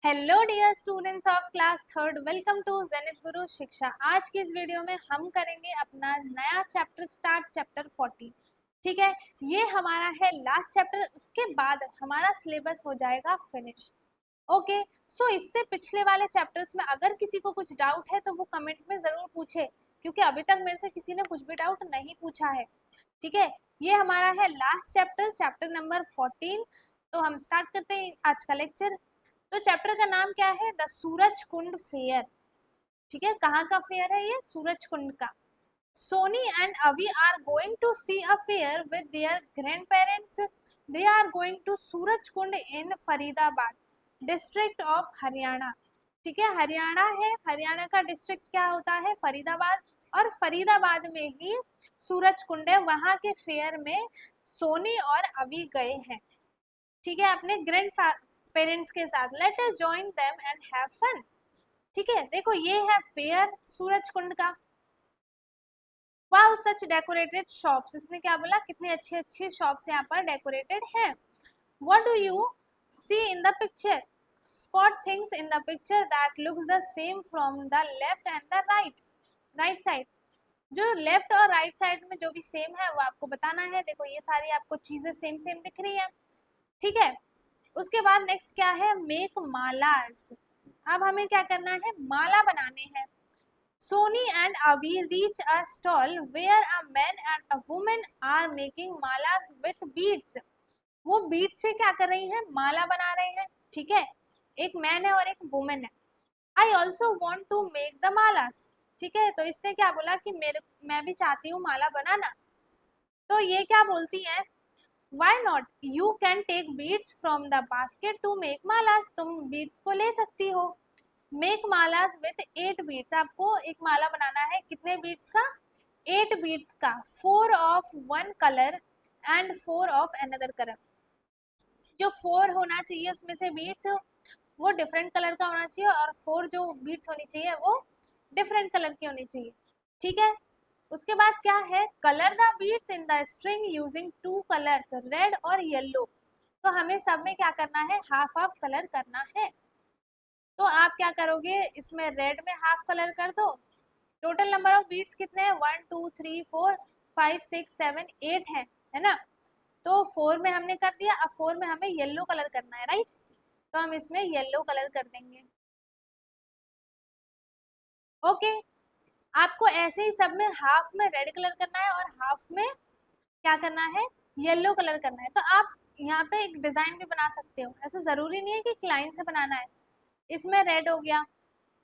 Hello dear students of class third, welcome to Zenith Guru Shiksha. आज की इस वीडियो में हम करेंगे अपना नया चैप्टर स्टार्ट, चैप्टर 40। ठीक है, ये हमारा है लास्ट चैप्टर, उसके बाद हमारा सिलेबस हो जाएगा फिनिश। ओके, सो इससे पिछले वाले चैप्टर्स में अगर किसी को कुछ डाउट है तो वो कमेंट में जरूर पूछे, क्योंकि अभी तक मेरे से किसी ने कुछ भी डाउट नहीं पूछा है। ठीक है, ये हमारा है लास्ट चैप्टर, चैप्टर नंबर 14। तो हम स्टार्ट करते हैं आज का लेक्चर। तो चैप्टर का नाम क्या है? The Suraj Kund fair. ठीक है, कहाँ का फेयर है ये? सूरज कुंड का। Soni and Avi are going to see a fair with their grandparents. They are going to Suraj Kund in Faridabad, district of Haryana. ठीक है, हरियाणा है, हरियाणा का डिस्ट्रिक्ट क्या होता है? फरीदाबाद। और फरीदाबाद में ही सूरज कुंड है, वहां के फेयर में सोनी और अवी गए हैं। ठीक है, अपने ग्रैंड पेरेंट्स के साथ। Let us join them and have fun. ठीक है, देखो ये है फेयर सूरज कुंड का। वाओ सच डेकोरेटेड शॉप्स, इसने क्या बोला? कितने अच्छे अच्छे शॉप्स यहाँ पर डेकोरेटेड हैं। What do you see in the picture? Spot things in the picture that looks the same from the left and the right side. जो लेफ्ट और राइट साइड में जो भी सेम है वो आपको बताना है। देखो ये सारी आपको चीजें सेम सेम दिख रही है। ठीक है, उसके बाद नेक्स्ट क्या है? मेक मालास। अब हमें क्या करना है? माला बनाने हैं। Soni and Avi reach a stall where a man and a woman are making malas with beads. वो बीड से क्या कर रही हैं? माला बना रहे हैं। ठीक है, एक मैन है और एक वुमन है। I also want to make the malas. ठीक है, तो इसने क्या बोला कि मैं भी चाहती हूँ माला बनाना। तो ये क्या बोलती है? Why not? You can take beads from the basket to make malas. तुम beads को ले सकती हो। Make malas with 8 beads. आपको एक माला बनाना है, कितने beads का? 8 beads का। 4 of one color and 4 of another color. जो 4 होना चाहिए उसमें से beads वो डिफरेंट कलर का होना चाहिए, और 4 जो beads होनी चाहिए वो डिफरेंट कलर की होनी चाहिए। ठीक है, उसके बाद क्या है? Colour the beads in the string using 2 colours, red और येलो। तो हमें सब में क्या करना है? हाफ हाफ कलर करना है। तो आप क्या करोगे? इसमें रेड में हाफ कलर कर दो। टोटल नंबर ऑफ बीड्स कितने हैं? 1 2 3 4 5 6 7 8 है ना? तो 4 में हमने कर दिया, अब 4 में हमें येलो कलर करना है, राइट? तो हम इसमें येलो कलर कर देंगे। ओके, आपको ऐसे ही सब में हाफ में रेड कलर करना है और हाफ में क्या करना है? येलो कलर करना है। तो आप यहाँ पे एक डिजाइन भी बना सकते हो, ऐसा जरूरी नहीं है कि एक लाइन से बनाना है। इसमें रेड हो गया,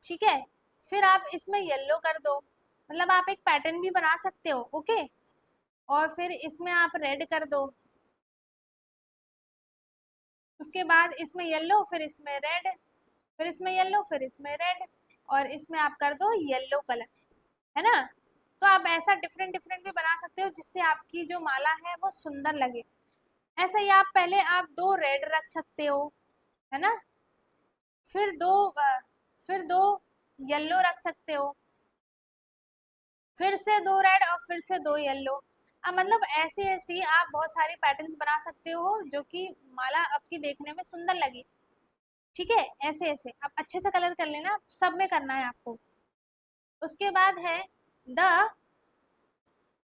ठीक है, फिर आप इसमें येलो कर दो, मतलब आप एक पैटर्न भी बना सकते हो। ओके, और फिर इसमें आप रेड कर दो, उसके बाद इसमें येलो, फिर इसमें रेड, फिर इसमें येलो, फिर इसमें रेड, और इसमें आप कर दो येलो कलर, है ना? तो आप ऐसा डिफरेंट डिफरेंट भी बना सकते हो जिससे आपकी जो माला है वो सुंदर लगे। ऐसा ही आप पहले आप 2 रेड रख सकते हो, है ना? फिर 2 फिर 2 येलो रख सकते हो, फिर से 2 रेड और फिर से 2 येलो। अब मतलब ऐसे ऐसे आप बहुत सारे पैटर्न्स बना सकते हो जो कि माला आपकी देखने में सुंदर लगे। ठीक है, ऐसे ऐसे आप अच्छे से कलर कर लेना, सब में करना है आपको। उसके बाद है the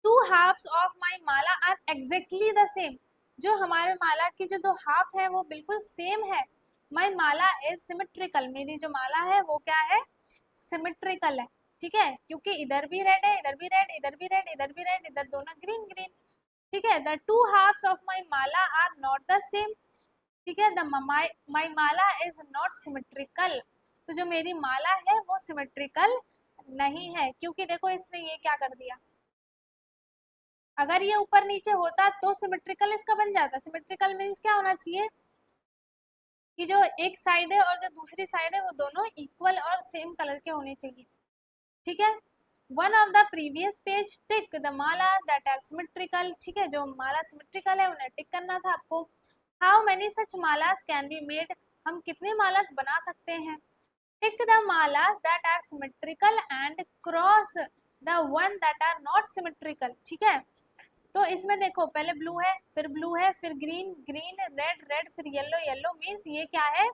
2 halves of my mala are exactly the same. जो हमारे माला की जो 2 हाफ है वो बिल्कुल सेम है। माई माला इज सिमेट्रिकल, मेरी जो माला है वो क्या है? सिमेट्रिकल है। ठीक है, क्योंकि इधर भी रेड है, इधर भी रेड, इधर भी रेड, इधर भी रेड, इधर दोनों ग्रीन ग्रीन। ठीक है, the 2 halves of my mala are not the same. ठीक है, the my mala is not symmetrical. तो जो मेरी माला है वो सिमेट्रिकल नहीं है, क्योंकि देखो इसने ये क्या कर दिया। अगर ये ऊपर नीचे होता तो सिमेट्रिकल इसका बन जाता। सिमेट्रिकल मीन्स क्या होना चाहिए कि जो एक साइड है और जो दूसरी साइड है वो दोनों इक्वल और सेम कलर के होने चाहिए। ठीक है, one of the previous page tick the malas that are symmetrical. ठीक है, जो माला सिमेट्रिकल है उन्हें टिक करना था आपको। How many such malas can be made, हम कितने मालास बना सकते हैं? Tick the malas that are symmetrical and cross the one that are not symmetrical. ठीक है, तो इसमें देखो पहले ब्लू है, फिर ग्रीन ग्रीन, रेड रेड, फिर येलो येलो, मीन्स ये क्या है?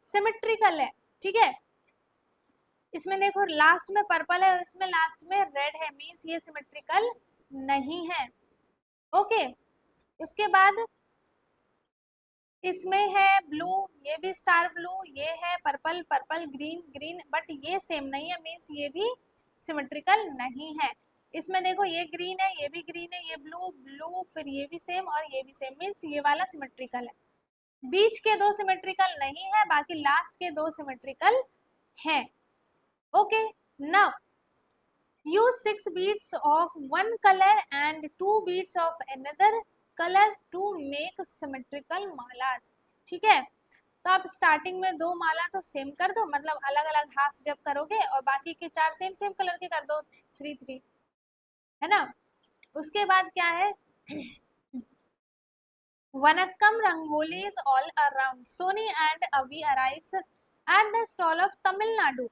सिमेट्रिकल है, ठीक है। इसमें देखो लास्ट में पर्पल है, इसमें लास्ट में रेड है, मींस ये सिमेट्रिकल नहीं है। ओके, उसके बाद इसमें है ब्लू, ये भी स्टार ब्लू, ये है purple, purple green, green, but ये सेम नहीं है, मीन्स ये भी सिमेट्रिकल नहीं है। इसमें देखो ये ग्रीन है, ये भी ग्रीन है, ये ब्लू, ब्लू, फिर ये भी सेम और ये भी सेम, मीन्स ये वाला सिमेट्रिकल है। बीच के दो सिमेट्रिकल नहीं है, बाकी लास्ट के दो सिमेट्रिकल हैं। Okay, now use 6 beads of one color and 2 beads of another color to make symmetrical malas। ठीक है, तो आप स्टार्टिंग में 2 माला तो सेम कर दो, मतलब अलग अलग हाफ जब करोगे, और बाकी के 4 सेम सेम कलर के कर दो, 3 3, है ना। उसके बाद क्या है, Vanakkam Rangolis all around. Sony and Avi arrives at the stall of Tamil Nadu।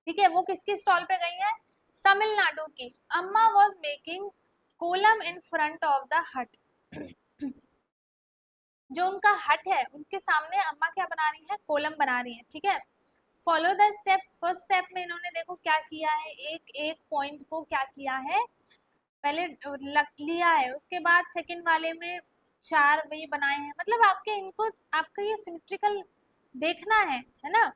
ठीक है, वो किसकी स्टॉल पे गई है, तमिलनाडु की। Amma was making kolam in front of the hut. जो उनका हट है उनके सामने अम्मा क्या बना रही है, कोलम बना रही है, ठीक है। Follow the steps. First step में इन्होंने देखो क्या किया है, एक एक पॉइंट को क्या किया है, पहले लिया है, उसके बाद सेकंड वाले में 4 वही बनाए हैं, मतलब आपके इनको आपका ये सिमेट्रिकल देखना है ना।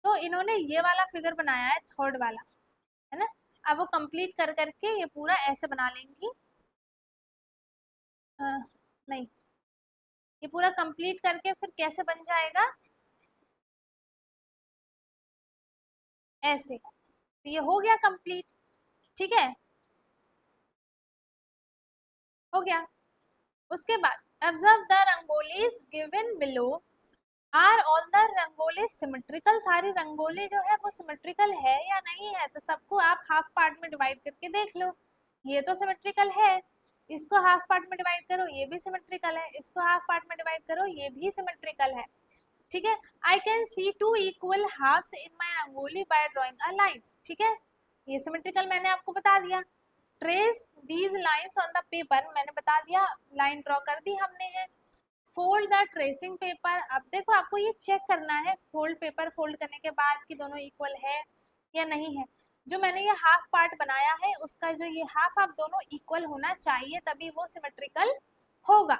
तो इन्होंने ये वाला फिगर बनाया है, थर्ड वाला, है ना। अब वो कंप्लीट कर करके ये पूरा ऐसे बना लेंगी, नहीं, ये पूरा कंप्लीट करके फिर कैसे बन जाएगा, ऐसे। तो ये हो गया कंप्लीट, ठीक है, हो गया। उसके बाद observe the rangolis given below, are all the rangoli symmetrical. सारी रंगोली जो है वो सिमेट्रिकल है या नहीं है, तो सबको आप हाफ पार्ट में डिवाइड करके देख लो। ये तो सिमेट्रिकल है, इसको हाफ पार्ट में डिवाइड करो, ये भी सिमेट्रिकल है, इसको हाफ पार्ट में डिवाइड करो, ये भी सिमेट्रिकल है, ठीक है। I can see 2 equal halves in my rangoli by drawing a line, ठीक है, ये सिमेट्रिकल मैंने आपको बता दिया। Trace these lines on the paper, मैंने बता दिया, लाइन ड्रॉ कर दी हमने है। फोल्ड द ट्रेसिंग पेपर, अब देखो आपको ये चेक करना है फोल्ड पेपर फोल्ड करने के बाद कि दोनों इक्वल है या नहीं है। जो मैंने ये हाफ पार्ट बनाया है उसका जो ये हाफ आप दोनों इक्वल होना चाहिए, तभी वो सिमेट्रिकल होगा,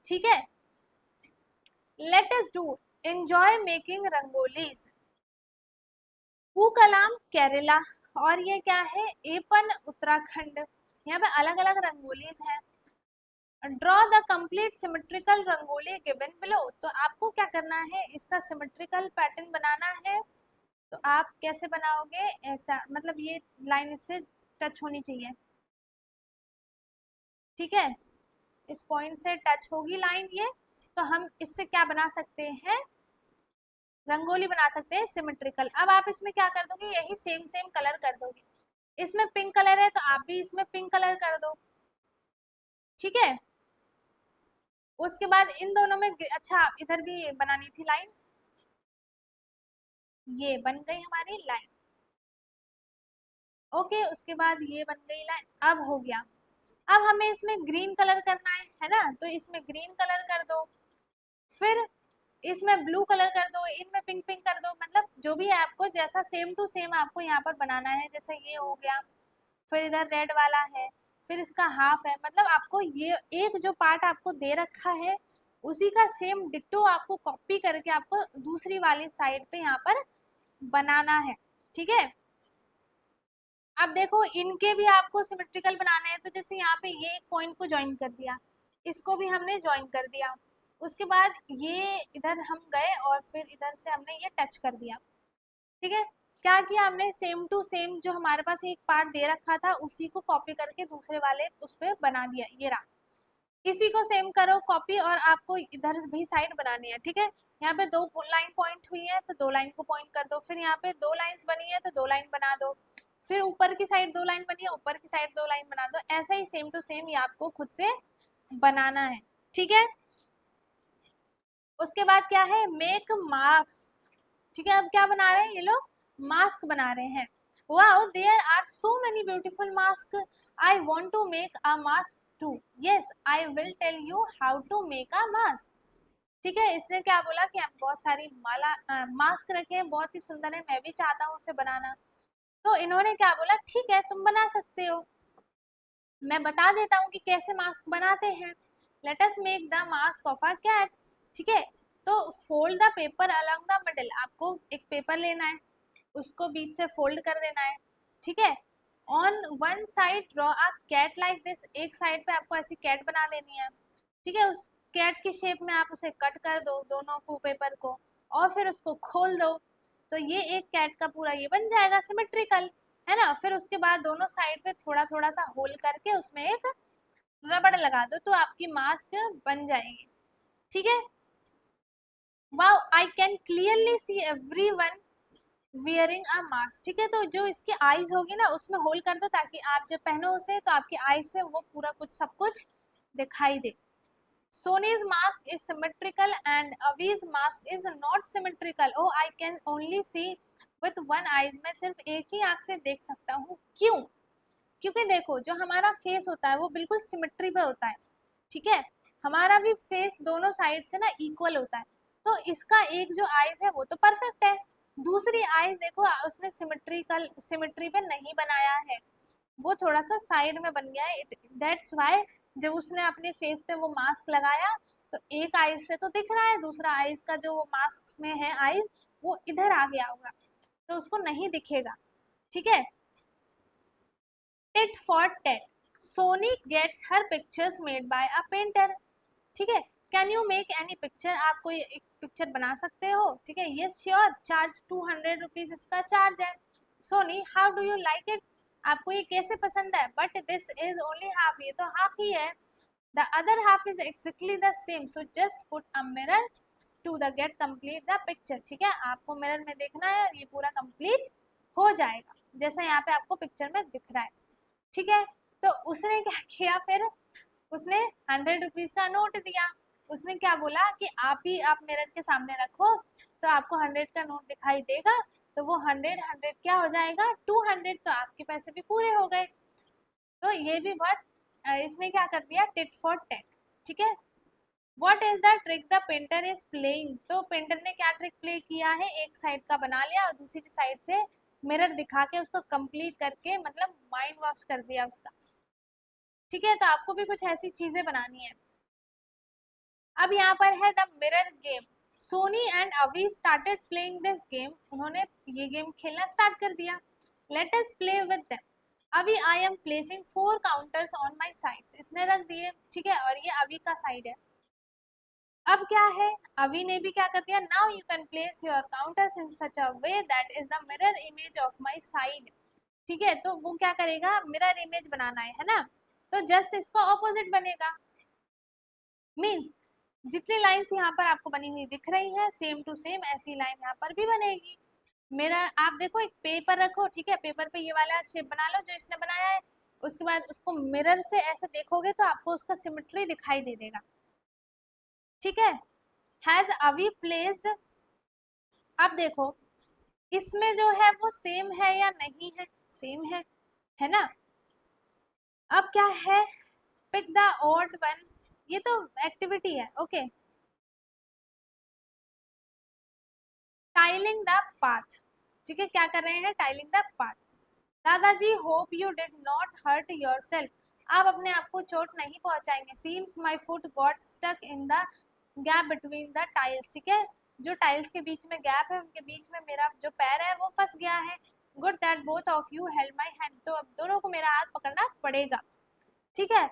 ठीक है। Let us do enjoy making rangolis. Pookalam Kerala, और ये क्या है, एपन उत्तराखंड। यहाँ पे अलग अलग रंगोलीज हैं। Draw the complete symmetrical rangoli given below, तो आपको क्या करना है, इसका सिमेट्रिकल पैटर्न बनाना है। तो आप कैसे बनाओगे, ऐसा, मतलब ये लाइन इससे टच होनी चाहिए, ठीक है, इस पॉइंट से टच होगी लाइन ये, तो हम इससे क्या बना सकते हैं, रंगोली बना सकते हैं सिमेट्रिकल। अब आप इसमें क्या कर दोगे, यही सेम सेम कलर कर दोगे, इसमें पिंक कलर है तो आप भी इसमें पिंक कलर कर दो, ठीक है। उसके बाद इन दोनों में, अच्छा इधर भी बनानी थी लाइन, ये बन गई हमारी लाइन, ओके। उसके बाद ये बन गई लाइन, अब हो गया। अब हमें इसमें ग्रीन कलर करना है ना, तो इसमें ग्रीन कलर कर दो, फिर इसमें ब्लू कलर कर दो, इनमें पिंक पिंक कर दो, मतलब जो भी है आपको जैसा सेम टू सेम आपको यहाँ पर बनाना है, जैसे ये हो गया, फिर इधर रेड वाला है, फिर इसका हाफ है, मतलब आपको ये एक जो पार्ट आपको दे रखा है उसी का सेम डिट्टो आपको कॉपी करके आपको दूसरी वाली साइड पे यहाँ पर बनाना है, ठीक है। अब देखो इनके भी आपको सिमेट्रिकल बनाने हैं, तो जैसे यहाँ पे ये एक पॉइंट को ज्वाइन कर दिया, इसको भी हमने ज्वाइन कर दिया, उसके बाद ये इधर हम गए और फिर इधर से हमने ये टच कर दिया, ठीक है। क्या किया हमने, सेम टू सेम जो हमारे पास एक पार्ट दे रखा था उसी को कॉपी करके दूसरे वाले उस पर बना दिया, ये रहा। इसी को सेम करो कॉपी, और आपको इधर भी साइड बनानी है, ठीक है। यहाँ पे 2 लाइन पॉइंट हुई है तो 2 लाइन को पॉइंट कर दो, फिर यहाँ पे 2 लाइंस बनी है तो 2 लाइन बना दो, फिर ऊपर की साइड 2 लाइन बनी है, ऊपर की साइड 2 लाइन बना दो, ऐसा ही सेम टू सेम ये आपको खुद से बनाना है, ठीक है। उसके बाद क्या है, मेक मास्क, ठीक है। अब क्या बना रहे हैं ये लोग, मास्क बना रहे हैं। Wow there are so many beautiful mask, I want to make a mask too, yes I will tell you how to make a mask. ठीक है, इसने क्या बोला कि हम बहुत सारी मास्क रखे हैं, बहुत ही सुंदर है, मैं भी चाहता हूँ उसे बनाना। तो इन्होंने क्या बोला, ठीक है तुम बना सकते हो, मैं बता देता हूँ कि कैसे मास्क बनाते हैं। Let us make the mask of a cat. ठीक है, तो fold the paper along the middle, आपको एक पेपर लेना है, उसको बीच से फोल्ड कर देना है। ठीक है, on one side draw a cat like this, एक साइड पे आपको ऐसी कैट बना देनी है। ठीक है, उस कैट की शेप में आप उसे कट कर दो दोनों को पेपर को, और फिर उसको खोल दो, तो ये एक कैट का पूरा ये बन जाएगा सिमेट्रिकल, है ना। फिर उसके बाद दोनों साइड पे थोड़ा थोड़ा सा होल करके उसमें एक रबड़ लगा दो, तो आपकी मास्क बन जाएगी। ठीक है, wow I can clearly see everyone wearing a mask. ठीक है, तो जो इसकी आईज होगी ना उसमें होल कर दो, ताकि आप जब पहनो उसे तो आपकी आईज से वो पूरा कुछ सब कुछ दिखाई दे। Sony's mask is symmetrical and Avi's mask is not symmetrical. Oh, I can only see with one eyes. मैं सिर्फ एक ही आंख से देख सकता हूँ। क्यों? क्योंकि देखो जो हमारा फेस होता है वो बिल्कुल सिमेट्री पे होता है। ठीक है, हमारा भी फेस दोनों साइड से ना इक्वल होता है, तो इसका एक जो आईज है वो तो परफेक्ट है, दूसरी आईज देखो उसने सिमेट्री पे नहीं बनाया है, वो थोड़ा सा साइड में बन गया है। दैट्स वाई जब उसने अपने फेस पे वो मास्क लगाया तो एक आईज से तो दिख रहा है, दूसरा आईज का जो मास्क में है आईज वो इधर आ गया होगा, तो उसको नहीं दिखेगा। ठीक है, tit for tat, Soni gets her pictures made by a painter. ठीक है, can you make any picture, आप कोई एक पिक्चर बना सकते हो। ठीक है, यस श्योर, चार्ज 200 रुपीज इसका चार्ज है। Soni how do you like it, आपको ये कैसे पसंद है, but this is only half, ये तो हाफ ही है, the other half is exactly the same, so just put a mirror to the gate complete the picture. ठीक है, आपको मिरर में देखना है, ये पूरा कंप्लीट हो जाएगा जैसा यहाँ पे आपको पिक्चर में दिख रहा है। ठीक है, तो उसने क्या किया फिर, उसने 100 रुपीज का नोट दिया, उसने क्या बोला कि आप मिरर के सामने रखो तो आपको 100 का नोट दिखाई देगा, तो वो 100 क्या हो जाएगा 200, तो आपके पैसे भी पूरे हो गए। तो ये भी बहुत इसने क्या कर दिया, टिट फॉर टैट। ठीक है, what is the trick the painter is playing, तो पेंटर ने क्या ट्रिक प्ले किया है, एक साइड का बना लिया और दूसरी साइड से मिरर दिखा के उसको कंप्लीट करके मतलब माइंड वॉश कर दिया उसका। ठीक है, तो आपको भी कुछ ऐसी चीजें बनानी है। अब यहाँ पर है the mirror game, Soni and Avi started playing this game, उन्होंने ये गेम खेलना स्टार्ट कर दिया। Let us play with them, अभी I am placing 4 counters on my sides, इसने रख दिए। ठीक है, और ये अभी का साइड है। अब क्या है, अभी ने भी क्या कर दिया, now you can place your counters in such a way that is the mirror image of my side. ठीक है, तो वो क्या करेगा, मिरर इमेज बनाना है ना, तो जस्ट इसका ऑपोजिट बनेगा। मीन्स जितनी लाइंस यहाँ पर आपको बनी हुई दिख रही है सेम टू सेम ऐसी लाइन यहाँ पर भी बनेगी। मेरा आप देखो एक पेपर रखो, ठीक है, पेपर पे ये वाला शेप बना लो जो इसने बनाया है, उसके बाद उसको मिरर से ऐसे देखोगे तो आपको उसका सिमेट्री दिखाई दे देगा। ठीक है, हैज अवी प्लेस्ड, अब देखो इसमें जो है वो सेम है या नहीं है, सेम है ना। अब क्या है, पिक द ऑड वन, ये तो एक्टिविटी है। ओके, टाइलिंग द पाथ, ठीक है, क्या कर रहे हैं, टाइलिंग द पाथ। दादाजी hope you did not hurt yourself, आप अपने आप को चोट नहीं पहुंचाएंगे। Seems my foot got stuck in the gap between the tiles, ठीक है, जो टाइल्स के बीच में गैप है उनके बीच में मेरा जो पैर है वो फंस गया है। Good that both of you held my hand, तो अब दोनों को मेरा हाथ पकड़ना पड़ेगा। ठीक है,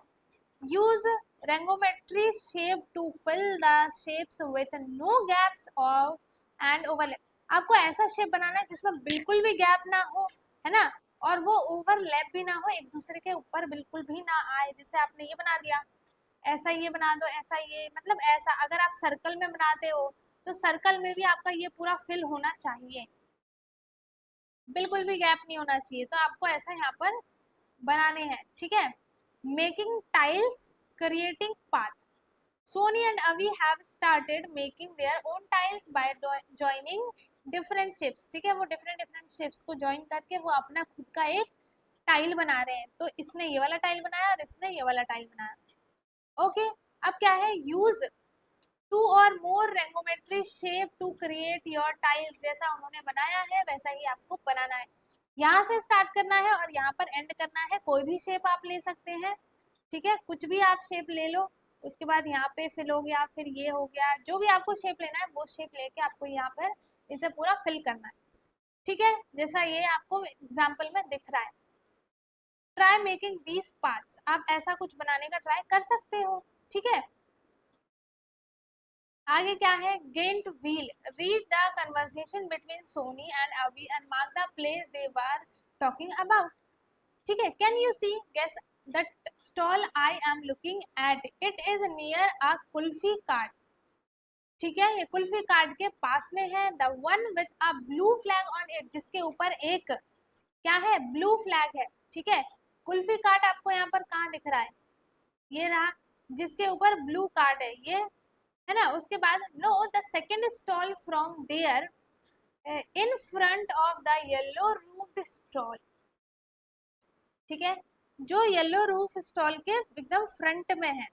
use rangometry shape to fill the shapes with no gaps or and overlap, आपको ऐसा शेप बनाना है जिसमें बिल्कुल भी गैप ना हो, है ना, और वो ओवरलैप भी ना हो, एक दूसरे के ऊपर बिल्कुल भी ना आए। जैसे आपने ये बना दिया, ऐसा ये बना दो, ऐसा ये, मतलब ऐसा अगर आप सर्कल में बनाते हो तो सर्कल में भी आपका ये पूरा फिल होना चाहिए, बिल्कुल भी गैप नहीं होना चाहिए, तो आपको ऐसा यहाँ पर बनाने हैं। ठीक है, making tiles creating path, Sony and Avi have started making their own tiles by joining different shapes। ठीक है, वो डिफरेंट शेप्स को ज्वाइन करके वो अपना खुद का एक टाइल बना रहे हैं, तो इसने ये वाला टाइल बनाया और इसने ये वाला टाइल बनाया। ओके, अब क्या है, use two or more geometry shape to create your tiles, जैसा उन्होंने बनाया है वैसा ही आपको बनाना है। यहाँ से स्टार्ट करना है और यहाँ पर एंड करना है। कोई भी शेप आप ले सकते हैं, ठीक है, कुछ भी आप शेप ले लो। उसके बाद यहाँ पे फिल हो गया, फिर ये हो गया, जो भी आपको शेप लेना है वो शेप लेके आपको यहाँ पर इसे पूरा फिल करना है, ठीक है, जैसा ये आपको एग्जाम्पल में दिख रहा है। ट्राई मेकिंग दीज पार्ट्स, आप ऐसा कुछ बनाने का ट्राई कर सकते हो, ठीक है। आगे क्या है, giant wheel, read the conversation between Soni and Avi and mark the place they were talking about, ठीक है। Can you see, guess the stall I am looking at, it is near a kulfi cart, ठीक है, ये कुल्फी कार्ट के पास में है। The one with a blue flag on it, जिसके ऊपर एक क्या है, ब्लू फ्लैग है, ठीक है। कुल्फी कार्ट आपको यहाँ पर कहाँ दिख रहा है, ये रहा, जिसके ऊपर ब्लू कार्ट है, ये है ना। उसके बाद no the second stall from there in front of the yellow roofed stall, ठीक है, जो येलो रूफ स्टॉल के एकदम फ्रंट में है,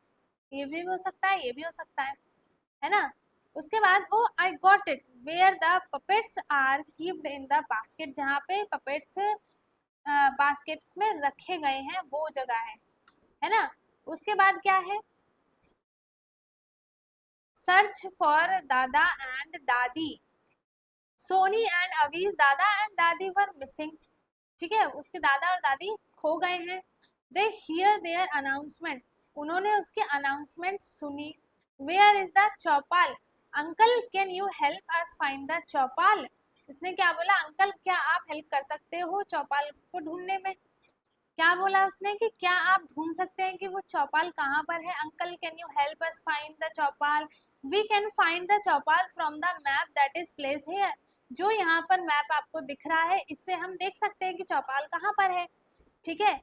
ये भी हो सकता है, ये भी हो सकता है ना। उसके बाद oh I got it where the puppets are keeped in the basket, जहाँ पे पपेट्स बास्केट्स में रखे गए हैं वो जगह है ना। उसके बाद क्या है, सर्च फॉर दादा एंड दादी, सोनी एंड अवीज दादा एंड दादी वर मिसिंग, ठीक है, उसके दादा और दादी खो गए हैं। दे हियर देयर अनाउंसमेंट, उन्होंने उसके अनाउंसमेंट सुनी। Where is the chaupal, uncle can you help us find the chaupal, इसने क्या बोला, अंकल क्या आप हेल्प कर सकते हो चौपाल को ढूंढने में, क्या बोला उसने कि क्या आप ढूंढ सकते हैं कि वो चौपाल कहाँ पर है। Uncle can you help us find the chaupal, we can find the chaupal from the map that is placed here, जो यहाँ पर मैप आपको दिख रहा है इससे हम देख सकते हैं कि चौपाल कहाँ पर है, ठीक है।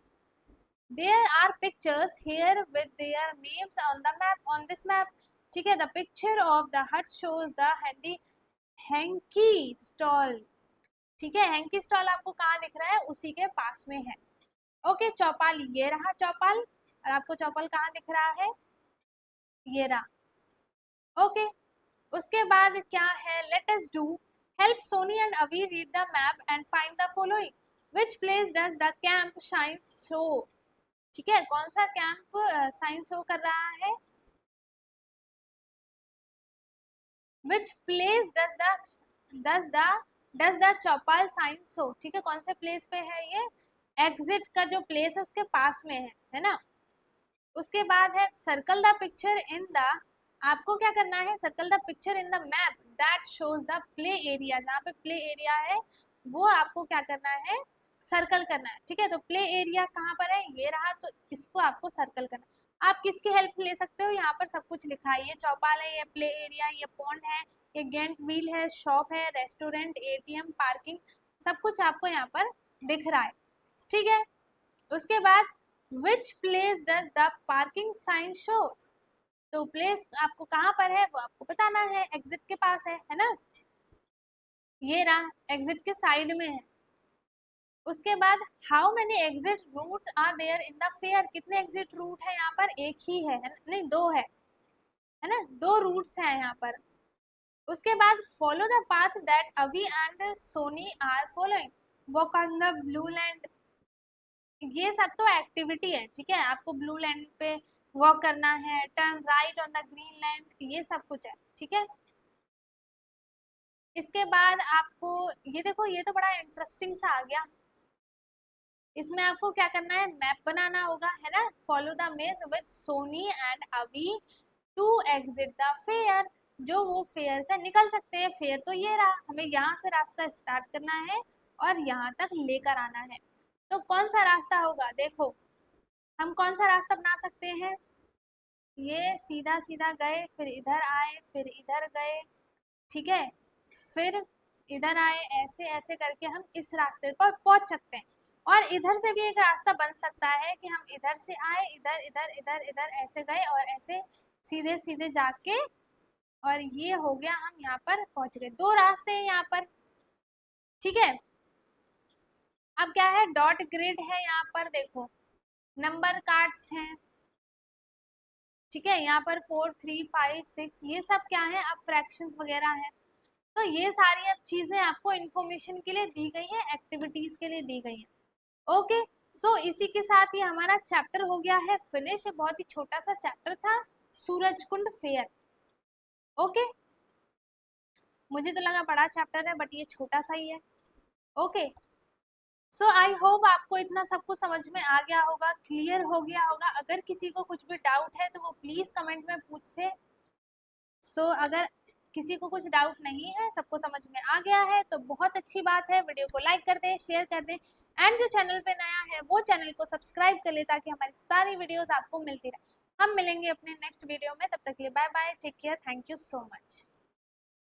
There are pictures here with their names on the map, on this map, ठीक है। The picture of the hut shows the handy hanky stall, ठीक है, हैंकी स्टॉल आपको कहाँ दिख रहा है, उसी के पास में है। ओके, चौपाल ये रहा चौपाल, और आपको चौपाल कहाँ दिख रहा है, ये रहा। ओके, उसके बाद क्या है, let us do, help Soni and Avi read the map and find the following, which place does the camp science show, ठीक है, कौन सा कैंप साइंस शो कर रहा है, विच place does the Chaupal science show, ठीक है, कौन से प्लेस पे है ये, एग्जिट का जो प्लेस है उसके पास में है ना। उसके बाद है circle the picture in the, आपको क्या करना है, circle the picture in the map that shows the play area, जहाँ पे प्ले एरिया है वो आपको क्या करना है, सर्कल करना है, ठीक है। तो प्ले एरिया कहाँ पर है, ये रहा, तो इसको आपको सर्कल करना है। आप किसकी हेल्प ले सकते हो, यहाँ पर सब कुछ लिखा है, ये चौपाल है, ये प्ले एरिया, ये पॉन्ड है, ये गेंट व्हील है, शॉप है, रेस्टोरेंट, एटीएम, पार्किंग, सब कुछ आपको यहाँ पर दिख रहा है, ठीक है। उसके बाद which place does the parking sign shows, तो प्लेस आपको कहाँ पर है वो आपको बताना है, एग्जिट के पास है ना, ये रहा, एग्जिट के साइड में है। उसके बाद how many exit routes are there in the fair, कितने एग्जिट रूट है यहाँ पर, एक ही है ना? नहीं, दो है ना, दो रूट्स हैं यहाँ पर। उसके बाद follow the path that Avi and Soni are following, walk on the blue land, ये सब तो एक्टिविटी है, ठीक है, आपको ब्लू लैंड पे वॉक करना है, turn right on the green land, ये सब कुछ है, ठीक है। इसके बाद आपको ये देखो, ये तो बड़ा इंटरेस्टिंग सा आ गया, इसमें आपको क्या करना है, मैप बनाना होगा, है ना। फॉलो द मेज विद सोनी एंड अवी टू एग्जिट द फेयर, जो वो फेयर से निकल सकते हैं, फेयर तो ये रहा, हमें यहाँ से रास्ता स्टार्ट करना है और यहाँ तक लेकर आना है। तो कौन सा रास्ता होगा, देखो हम कौन सा रास्ता बना सकते हैं, ये सीधा सीधा गए, फिर इधर आए, फिर इधर गए, ठीक है, फिर इधर आए, ऐसे ऐसे करके हम इस रास्ते पर पहुंच सकते हैं। और इधर से भी एक रास्ता बन सकता है कि हम इधर से आए, इधर इधर इधर इधर ऐसे गए और ऐसे सीधे सीधे जाके, और ये हो गया, हम यहाँ पर पहुंच गए, दो रास्ते हैं यहाँ पर, ठीक है। अब क्या है, डॉट ग्रिड है यहाँ पर, देखो नंबर कार्ड्स हैं, ठीक है। यहाँ पर 4, 3, 5, 6 ये सब क्या है, अब फ्रैक्शंस वगैरह है। तो ये सारी अब चीजें आपको इंफॉर्मेशन के लिए दी गई है, एक्टिविटीज के लिए दी गई है। ओके, सो इसी के साथ ही हमारा चैप्टर हो गया है फिनिश। बहुत ही छोटा सा चैप्टर था, सूरजकुंड फेयर। ओके, मुझे तो लगा बड़ा चैप्टर है, बट ये छोटा सा ही है। ओके, सो आई होप आपको इतना सब कुछ समझ में आ गया होगा, क्लियर हो गया होगा। अगर किसी को कुछ भी डाउट है तो वो प्लीज कमेंट में पूछे। सो अगर किसी को कुछ डाउट नहीं है, सबको समझ में आ गया है, तो बहुत अच्छी बात है। वीडियो को लाइक कर दें, शेयर कर दें, एंड जो चैनल पे नया है वो चैनल को सब्सक्राइब कर ले, ताकि हमारी सारी वीडियोस आपको मिलती रहे। हम मिलेंगे अपने नेक्स्ट वीडियो में, तब तक के लिए bye bye, take care, thank you so much.